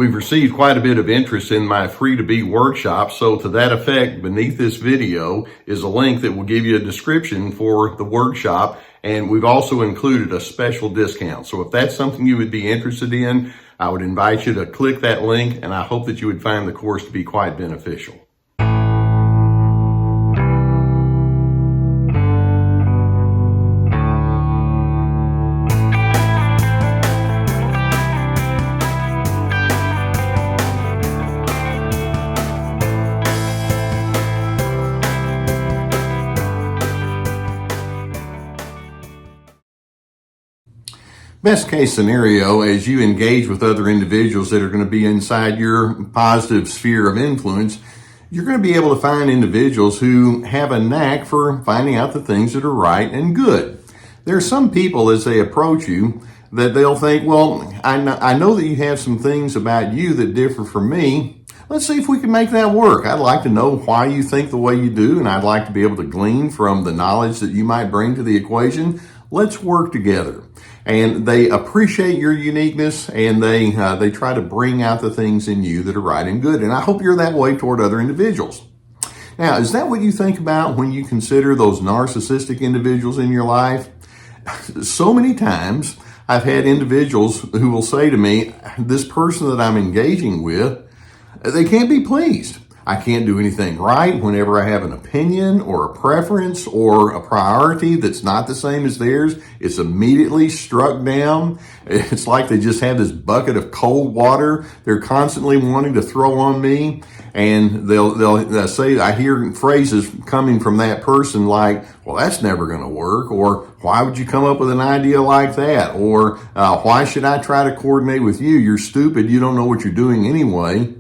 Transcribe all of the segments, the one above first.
We've received quite a bit of interest in my free to be workshop, so to that effect, beneath this video is a link that will give you a description for the workshop, and we've also included a special discount. So if that's something you would be interested in, I would invite you to click that link, and I hope that you would find the course to be quite beneficial. Best case scenario, as you engage with other individuals that are going to be inside your positive sphere of influence, you're going to be able to find individuals who have a knack for finding out the things that are right and good. There are some people, as they approach you, that they'll think, well, I know that you have some things about you that differ from me. Let's see if we can make that work. I'd like to know why you think the way you do, and I'd like to be able to glean from the knowledge that you might bring to the equation. Let's work together. And they appreciate your uniqueness, and they try to bring out the things in you that are right and good. And I hope you're that way toward other individuals. Now, is that what you think about when you consider those narcissistic individuals in your life? So many times I've had individuals who will say to me, this person that I'm engaging with, they can't be pleased. I can't do anything right whenever I have an opinion or a preference or a priority that's not the same as theirs. It's immediately struck down. It's like they just have this bucket of cold water they're constantly wanting to throw on me. And they'll say, I hear phrases coming from that person like, well, that's never going to work. Or why would you come up with an idea like that? Or why should I try to coordinate with you? You're stupid. You don't know what you're doing anyway.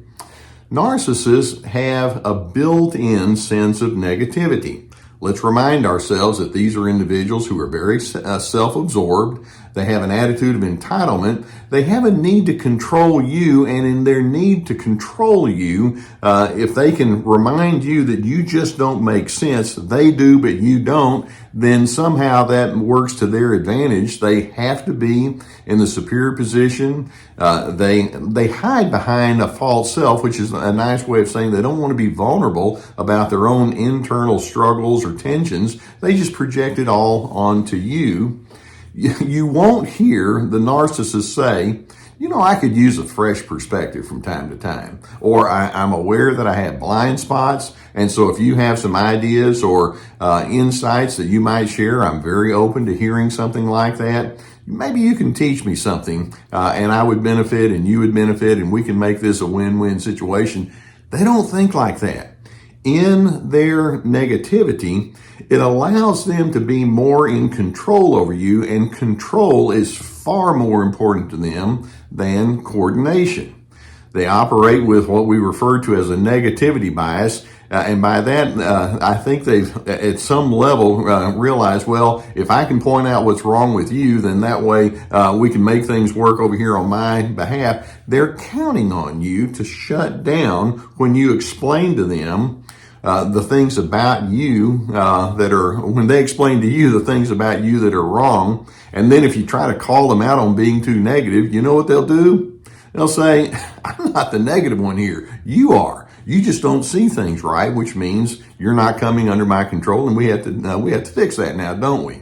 Narcissists have a built-in sense of negativity. Let's remind ourselves that these are individuals who are very self-absorbed. They have an attitude of entitlement. They have a need to control you, and in their need to control you, if they can remind you that you just don't make sense, they do, but you don't, then somehow that works to their advantage. They have to be in the superior position. They hide behind a false self, which is a nice way of saying they don't want to be vulnerable about their own internal struggles or tensions. They just project it all onto you. You won't hear the narcissist say, you know, I could use a fresh perspective from time to time, or I'm aware that I have blind spots, and so if you have some ideas or insights that you might share, I'm very open to hearing something like that. Maybe you can teach me something, and I would benefit and you would benefit, and we can make this a win-win situation. They don't think like that. In their negativity, it allows them to be more in control over you, and control is far more important to them than coordination. They operate with what we refer to as a negativity bias, and by that, I think they've, at some level, realized, well, if I can point out what's wrong with you, then that way we can make things work over here on my behalf. They're counting on you to shut down when you explain to them the things about you when they explain to you the things about you that are wrong. And then if you try to call them out on being too negative, you know what they'll do? They'll say, I'm not the negative one here. You are. You just don't see things right, which means you're not coming under my control, and we have to fix that now, don't we?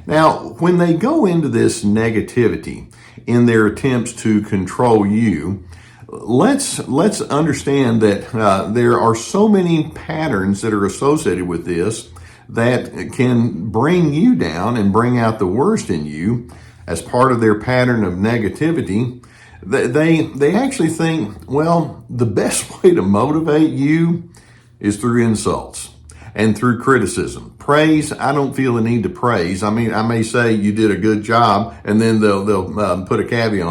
Now, when they go into this negativity in their attempts to control you, let's understand that there are so many patterns that are associated with this that can bring you down and bring out the worst in you as part of their pattern of negativity. They actually think, well, the best way to motivate you is through insults and through criticism. Praise, I don't feel the need to praise. I mean, I may say you did a good job, and then they'll put a caveat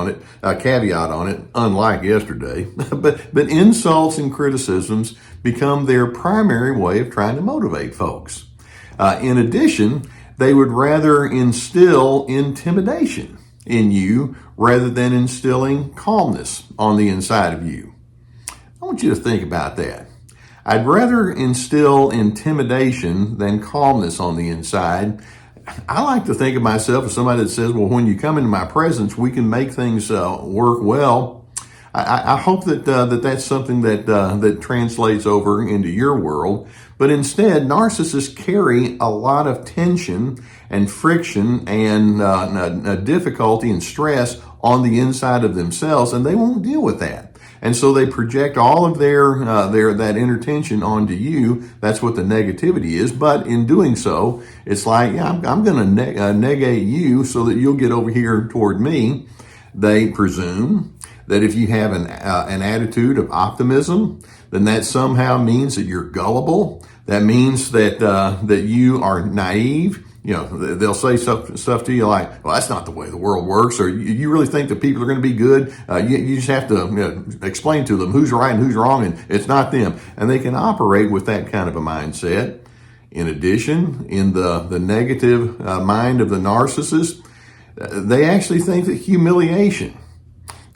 on it, unlike yesterday. but insults and criticisms become their primary way of trying to motivate folks. In addition, they would rather instill intimidation in you rather than instilling calmness on the inside of you. I want you to think about that. I'd rather instill intimidation than calmness on the inside. I like to think of myself as somebody that says, well, when you come into my presence, we can make things work well. I hope that that's something that translates over into your world. But instead, narcissists carry a lot of tension and friction and difficulty and stress on the inside of themselves, and they won't deal with that. And so they project all of their that inner tension onto you. That's what the negativity is. But in doing so, it's like, yeah, I'm going to negate you so that you'll get over here toward me. They presume that if you have an attitude of optimism, then that somehow means that you're gullible. That means that you are naive. You know, they'll say stuff to you like, well, that's not the way the world works, or you really think that people are going to be good. You just have to explain to them who's right and who's wrong, and it's not them. And they can operate with that kind of a mindset. In addition, in the negative mind of the narcissist, they actually think that humiliation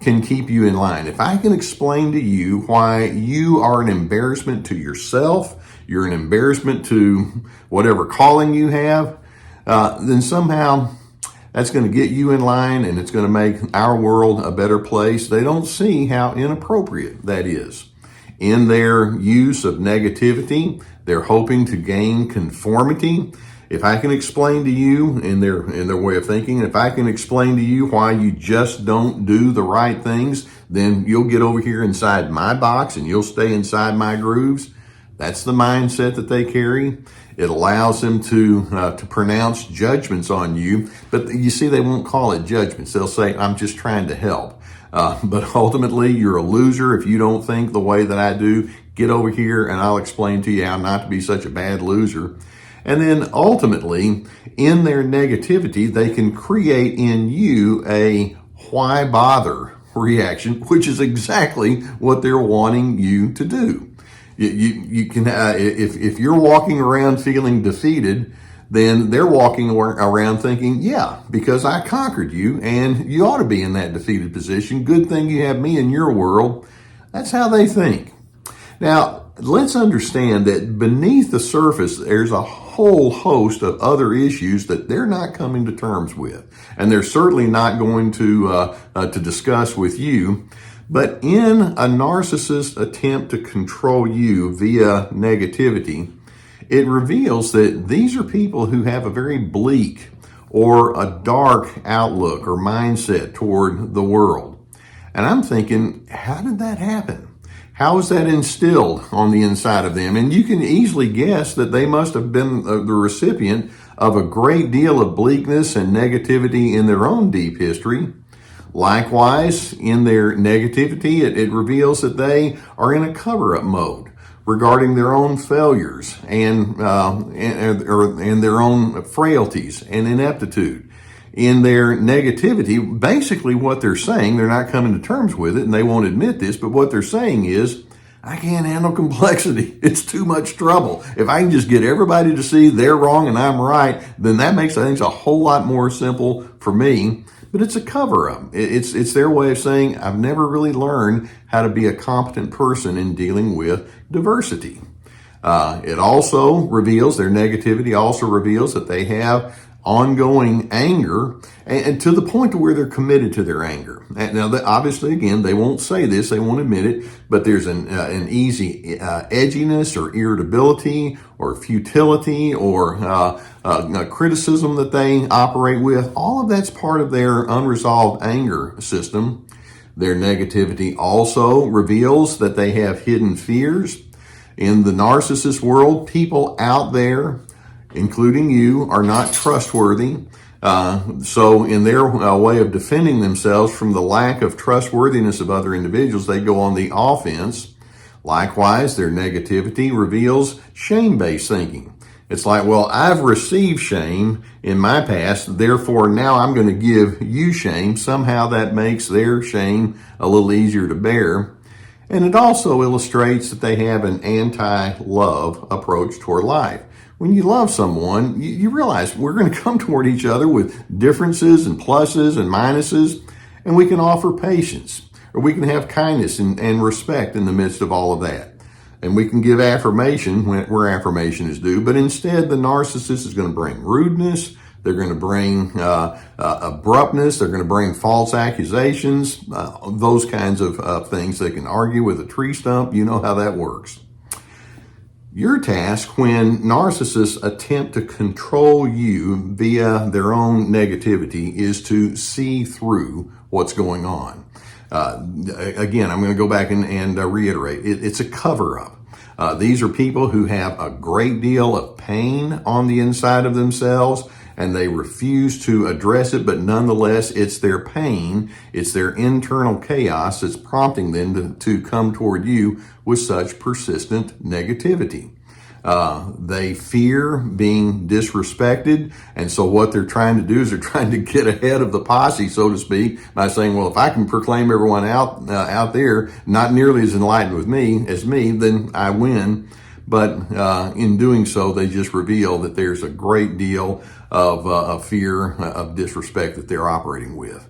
can keep you in line. If I can explain to you why you are an embarrassment to yourself, you're an embarrassment to whatever calling you have, then somehow that's going to get you in line and it's going to make our world a better place. They don't see how inappropriate that is. In their use of negativity, they're hoping to gain conformity. If I can explain to you in their way of thinking, if I can explain to you why you just don't do the right things, then you'll get over here inside my box and you'll stay inside my grooves. That's the mindset that they carry. It allows them to pronounce judgments on you, but you see, they won't call it judgments. They'll say, I'm just trying to help. But ultimately, you're a loser if you don't think the way that I do. Get over here and I'll explain to you how not to be such a bad loser. And then ultimately, in their negativity, they can create in you a why bother reaction, which is exactly what they're wanting you to do. You can, if you're walking around feeling defeated, then they're walking around thinking, yeah, because I conquered you and you ought to be in that defeated position. Good thing you have me in your world. That's how they think. Now, let's understand that beneath the surface, there's a whole host of other issues that they're not coming to terms with. And they're certainly not going to discuss with you. But in a narcissist's attempt to control you via negativity, it reveals that these are people who have a very bleak or a dark outlook or mindset toward the world. And I'm thinking, how did that happen? How is that instilled on the inside of them? And you can easily guess that they must have been the recipient of a great deal of bleakness and negativity in their own deep history. Likewise, in their negativity, it reveals that they are in a cover-up mode regarding their own failures and their own frailties and ineptitude. In their negativity, basically what they're saying, they're not coming to terms with it and they won't admit this, but what they're saying is, I can't handle complexity. It's too much trouble. If I can just get everybody to see they're wrong and I'm right, then that makes things a whole lot more simple for me. But it's a cover-up. It's their way of saying, I've never really learned how to be a competent person in dealing with diversity. It also reveals, their negativity also reveals that they have ongoing anger, and to the point to where they're committed to their anger. Now, obviously, again, they won't say this, they won't admit it, but there's an easy edginess or irritability or futility or criticism that they operate with. All of that's part of their unresolved anger system. Their negativity also reveals that they have hidden fears. In the narcissist world, people out there, including you, are not trustworthy. So in their way of defending themselves from the lack of trustworthiness of other individuals, they go on the offense. Likewise, their negativity reveals shame-based thinking. It's like, well, I've received shame in my past, therefore now I'm going to give you shame. Somehow that makes their shame a little easier to bear. And it also illustrates that they have an anti-love approach toward life. When you love someone, you realize we're going to come toward each other with differences and pluses and minuses, and we can offer patience, or we can have kindness and respect in the midst of all of that. And we can give affirmation where affirmation is due, but instead the narcissist is going to bring rudeness, They're going to bring abruptness. They're going to bring false accusations, those kinds of things. They can argue with a tree stump. You know how that works. Your task when narcissists attempt to control you via their own negativity is to see through what's going on. Again, I'm going to go back and reiterate. It's a cover-up. These are people who have a great deal of pain on the inside of themselves, and they refuse to address it, but nonetheless, it's their pain, it's their internal chaos that's prompting them to come toward you with such persistent negativity. They fear being disrespected, and so what they're trying to do is they're trying to get ahead of the posse, so to speak, by saying, well, if I can proclaim everyone out there not nearly as enlightened as me, then I win. But in doing so, they just reveal that there's a great deal of fear of disrespect that they're operating with.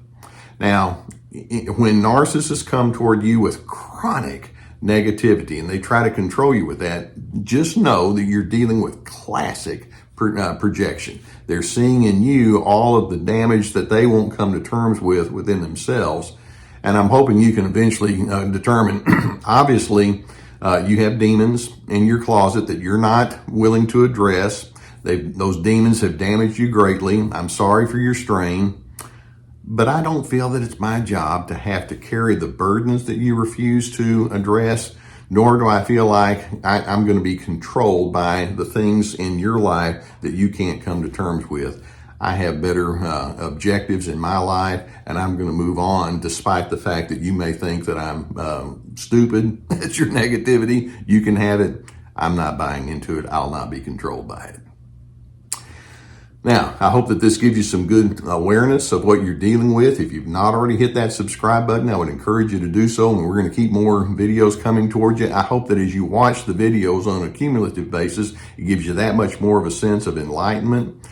Now, when narcissists come toward you with chronic negativity and they try to control you with that, just know that you're dealing with classic projection. They're seeing in you all of the damage that they won't come to terms with within themselves. And I'm hoping you can eventually determine, obviously, you have demons in your closet that you're not willing to address. Those demons have damaged you greatly. I'm sorry for your strain, but I don't feel that it's my job to have to carry the burdens that you refuse to address, nor do I feel like I'm going to be controlled by the things in your life that you can't come to terms with. I have better objectives in my life, and I'm going to move on despite the fact that you may think that I'm stupid. It's your negativity. You can have it. I'm not buying into it. I'll not be controlled by it. Now, I hope that this gives you some good awareness of what you're dealing with. If you've not already hit that subscribe button, I would encourage you to do so, and we're going to keep more videos coming towards you. I hope that as you watch the videos on a cumulative basis, it gives you that much more of a sense of enlightenment.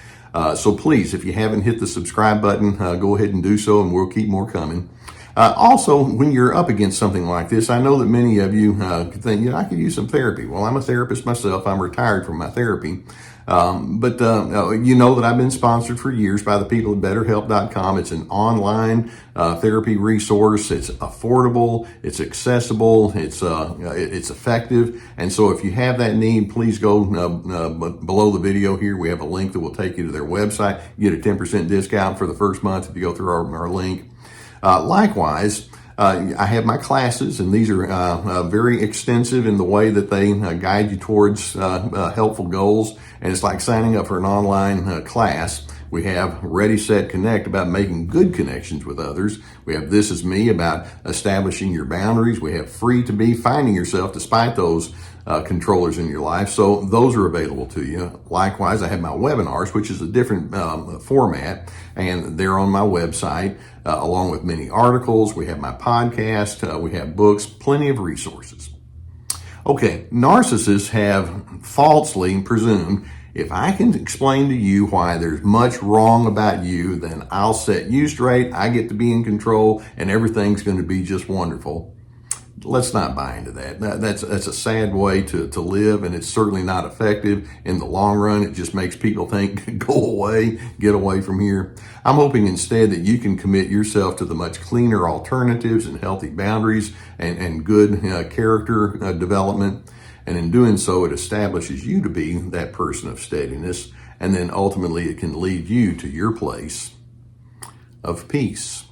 So please, if you haven't hit the subscribe button, go ahead and do so, and we'll keep more coming. Also, when you're up against something like this, I know that many of you could think, I could use some therapy. Well, I'm a therapist myself. I'm retired from my therapy. But you know that I've been sponsored for years by the people at BetterHelp.com. It's an online therapy resource. It's affordable. It's accessible. It's effective. And so if you have that need, please go below the video here. We have a link that will take you to their website. You get a 10% discount for the first month if you go through our link. Likewise, I have my classes, and these are very extensive in the way that they guide you towards helpful goals. And it's like signing up for an online class. We have Ready, Set, Connect about making good connections with others. We have This Is Me about establishing your boundaries. We have Free to Be, finding yourself despite those controllers in your life. So those are available to you. Likewise, I have my webinars, which is a different format, and they're on my website, along with many articles. We have my podcast. We have books, plenty of resources. Okay, narcissists have falsely presumed if I can explain to you why there's much wrong about you, then I'll set you straight, I get to be in control, and everything's going to be just wonderful. Let's not buy into that. That's a sad way to live, and it's certainly not effective in the long run. It just makes people think, go away, get away from here. I'm hoping instead that you can commit yourself to the much cleaner alternatives and healthy boundaries and good character development. And in doing so, it establishes you to be that person of steadiness, and then ultimately it can lead you to your place of peace.